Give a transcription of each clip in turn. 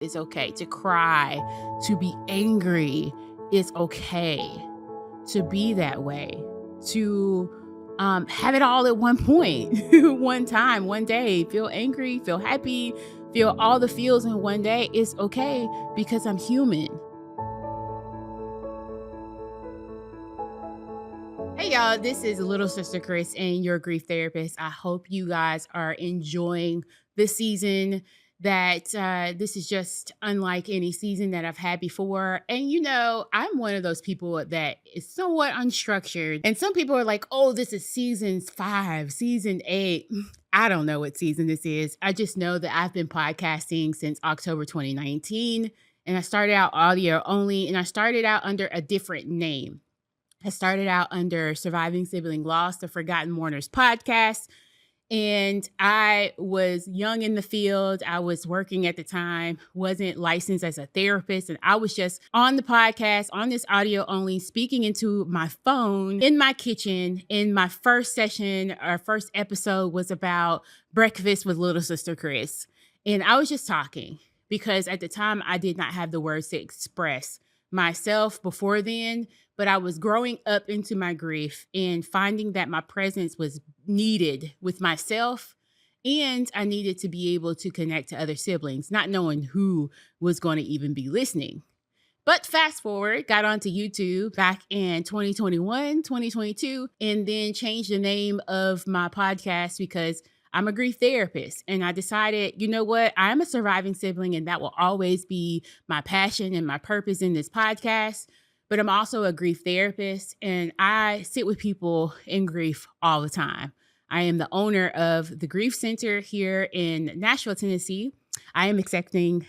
It's okay to cry, to be angry. It's okay to be that way, to have it all at one point, one time, one day, feel angry, feel happy, feel all the feels in one day. It's okay because I'm human. Hey y'all, this is Little Sister Chris and your grief therapist. I hope you guys are enjoying this season. This is just unlike any season that I've had before. And I'm one of those people that is somewhat unstructured. And some people are like, oh, this is season 5, season 8. I don't know what season this is. I just know that I've been podcasting since October 2019. And I started out audio only, and I started out under a different name. I started out under Surviving Sibling Loss, the Forgotten Mourners podcast. And I was young in the field. I was working at the time, wasn't licensed as a therapist. And I was just on the podcast, on this audio only, speaking into my phone in my kitchen. And my first session, our first episode was about breakfast with Little Sister Chris. And I was just talking because at the time I did not have the words to express myself before then, but I was growing up into my grief and finding that my presence was needed with myself, and I needed to be able to connect to other siblings, not knowing who was going to even be listening. But fast forward, got onto YouTube back in 2021, 2022, and then changed the name of my podcast because I'm a grief therapist. And I decided, you know what? I'm a surviving sibling, and that will always be my passion and my purpose in this podcast. But I'm also a grief therapist, and I sit with people in grief all the time. I am the owner of the Grief Center here in Nashville, Tennessee. I am accepting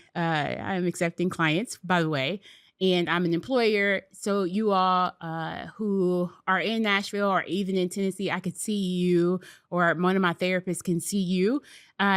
clients, by the way, and I'm an employer. So you all who are in Nashville or even in Tennessee, I could see you, or one of my therapists can see you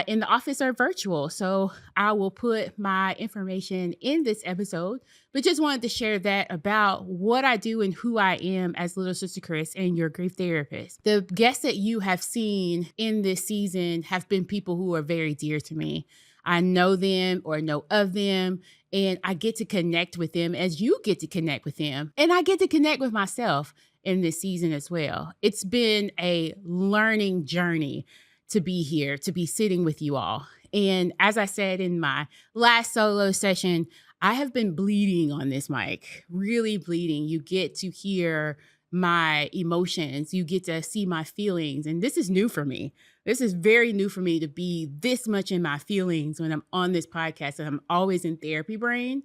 in the office or virtual. So I will put my information in this episode, but just wanted to share that about what I do and who I am as Little Sister Chris and your grief therapist. The guests that you have seen in this season have been people who are very dear to me. I know them or know of them, and I get to connect with them as you get to connect with them. And I get to connect with myself in this season as well. It's been a learning journey to be here, to be sitting with you all. And as I said in my last solo session, I have been bleeding on this mic, really bleeding. You get to hear my emotions. You get to see my feelings. And this is new for me. This is very new for me to be this much in my feelings when I'm on this podcast, and I'm always in therapy brain.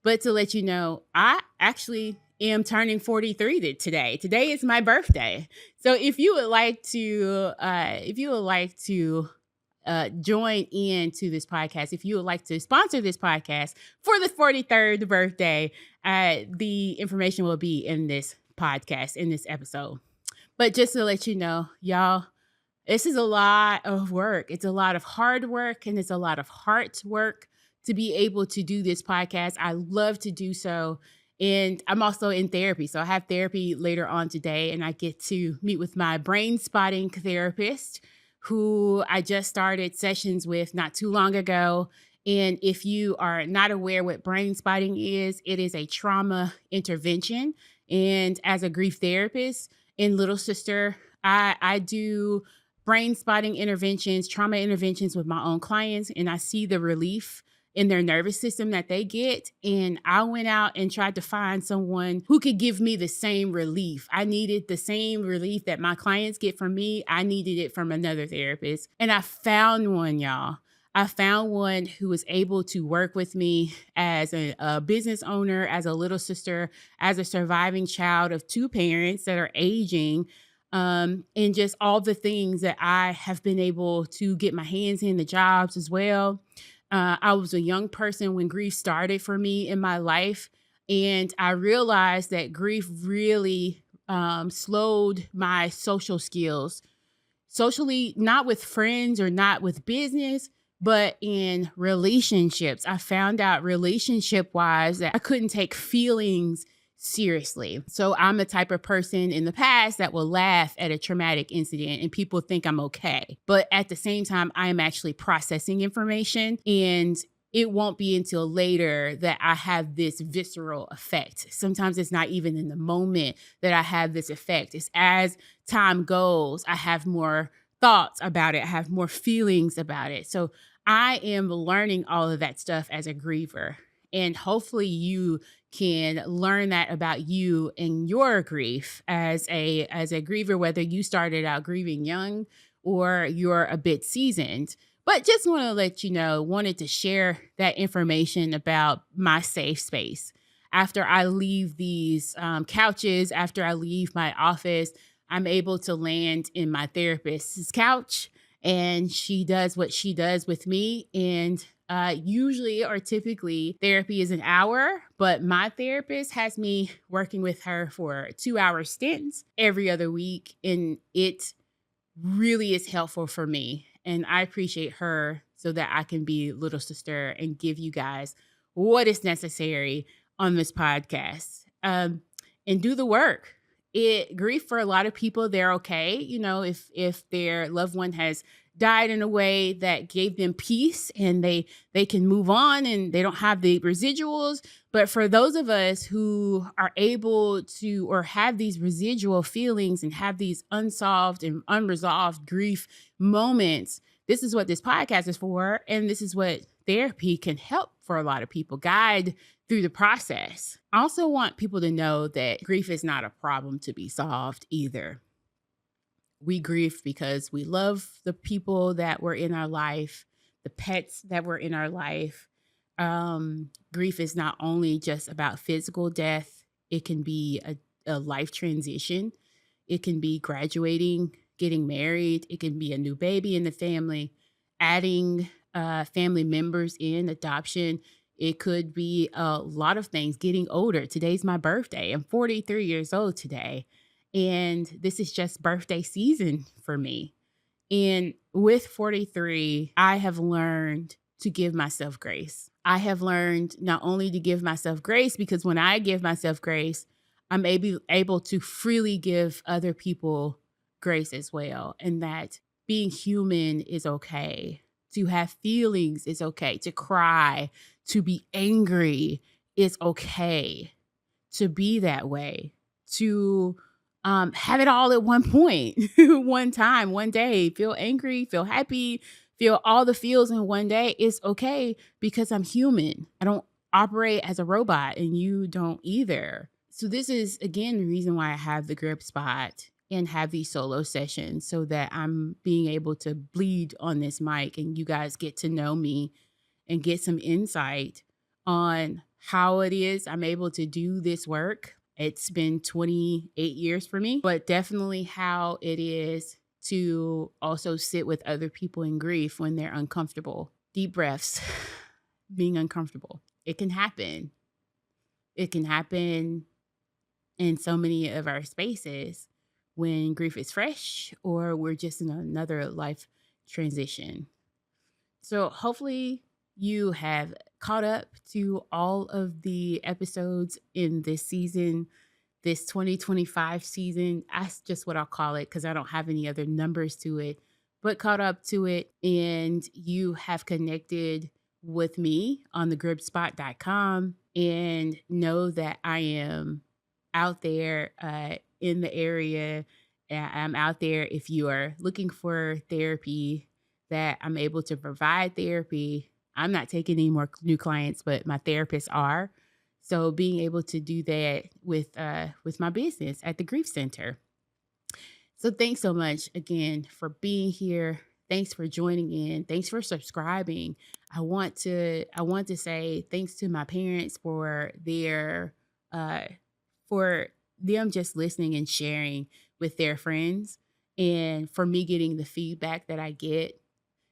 But to let you know, I actually am turning 43 today. Today is my birthday. So if you would like to, join into this podcast, if you would like to sponsor this podcast for the 43rd birthday, the information will be in this podcast, in this episode. But just to let you know, y'all, this is a lot of work. It's a lot of hard work, and it's a lot of heart work to be able to do this podcast. I love to do so. And I'm also in therapy. So I have therapy later on today, and I get to meet with my brain spotting therapist, who I just started sessions with not too long ago. And if you are not aware what brain spotting is, it is a trauma intervention. And as a grief therapist in Little Sister, I do brain spotting interventions, trauma interventions with my own clients, and I see the relief in their nervous system that they get. And I went out and tried to find someone who could give me the same relief. I needed the same relief that my clients get from me. I needed it from another therapist. And I found one, y'all. I found one who was able to work with me as a business owner, as a little sister, as a surviving child of 2 parents that are aging, and just all the things that I have been able to get my hands in, the jobs as well. I was a young person when grief started for me in my life, and I realized that grief really slowed my social skills. Socially, not with friends or not with business, but in relationships. I found out relationship-wise that I couldn't take feelings seriously. So I'm the type of person in the past that will laugh at a traumatic incident and people think I'm okay. But at the same time, I am actually processing information. And it won't be until later that I have this visceral effect. Sometimes it's not even in the moment that I have this effect. It's as time goes, I have more thoughts about it, I have more feelings about it. So I am learning all of that stuff as a griever. And hopefully you can learn that about you and your grief as a griever, whether you started out grieving young or you're a bit seasoned. But just want to let you know, wanted to share that information about my safe space. After I leave these couches, after I leave my office, I'm able to land in my therapist's couch, and she does what she does with me. And usually or typically, therapy is an hour, but my therapist has me working with her for 2 hour stints every other week. And it really is helpful for me. And I appreciate her so that I can be little sister and give you guys what is necessary on this podcast. And do the work. It grief for a lot of people, they're okay. If their loved one has died in a way that gave them peace and they can move on and they don't have the residuals. But for those of us who are able to or have these residual feelings and have these unsolved and unresolved grief moments, this is what this podcast is for. And this is what therapy can help for a lot of people, guide through the process. I also want people to know that grief is not a problem to be solved either. We grieve because we love the people that were in our life, the pets that were in our life. Grief is not only just about physical death, it can be a life transition. It can be graduating, getting married. It can be a new baby in the family, adding family members in, adoption. It could be a lot of things, getting older. Today's my birthday. I'm 43 years old today. And this is just birthday season for me. And with 43, I have learned to give myself grace. I have learned not only to give myself grace, because when I give myself grace, I'm able to freely give other people grace as well. And that being human is okay. To have feelings is okay. To cry, to be angry is okay. To be that way. To have it all at one point, one time, one day, feel angry, feel happy, feel all the feels in one day. It's okay because I'm human. I don't operate as a robot and you don't either. So this is, again, the reason why I have the grip spot and have these solo sessions so that I'm being able to bleed on this mic and you guys get to know me and get some insight on how it is I'm able to do this work. It's been 28 years for me, but definitely how it is to also sit with other people in grief when they're uncomfortable. Deep breaths, being uncomfortable. It can happen. It can happen in so many of our spaces when grief is fresh or we're just in another life transition. So hopefully you have caught up to all of the episodes in this season, this 2025 season. That's just what I'll call it because I don't have any other numbers to it, but caught up to it. And you have connected with me on thegripspot.com and know that I am out there in the area. I'm out there if you are looking for therapy, that I'm able to provide therapy. I'm not taking any more new clients, but my therapists are. So being able to do that with my business at the Grief Center. So thanks so much again for being here. Thanks for joining in. Thanks for subscribing. I want to say thanks to my parents for their for them just listening and sharing with their friends, and for me getting the feedback that I get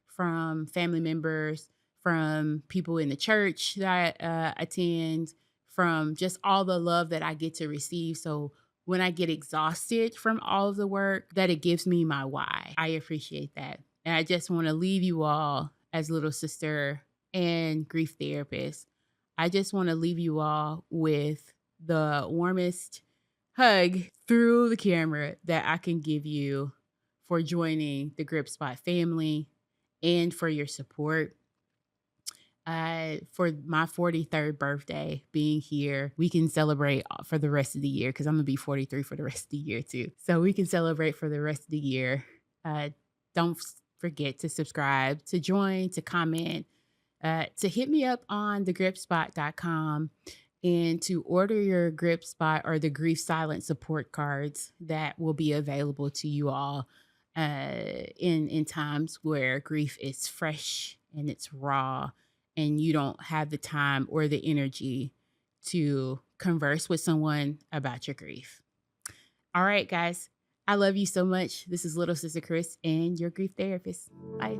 from family members, from people in the church that I attend, from just all the love that I get to receive. So when I get exhausted from all of the work, that it gives me my why. I appreciate that. And I just want to leave you all as little sister and grief therapist. I just want to leave you all with the warmest hug through the camera that I can give you for joining the Grip Spot family and for your support. for my 43rd birthday being here. We can celebrate for the rest of the year because I'm going to be 43 for the rest of the year too. So we can celebrate for the rest of the year. Don't forget to subscribe, to join, to comment, to hit me up on thegripspot.com and to order your grip spot or the grief silent support cards that will be available to you all in times where grief is fresh and it's raw and you don't have the time or the energy to converse with someone about your grief. All right, guys. I love you so much. This is Little Sister Chris and your grief therapist. Bye.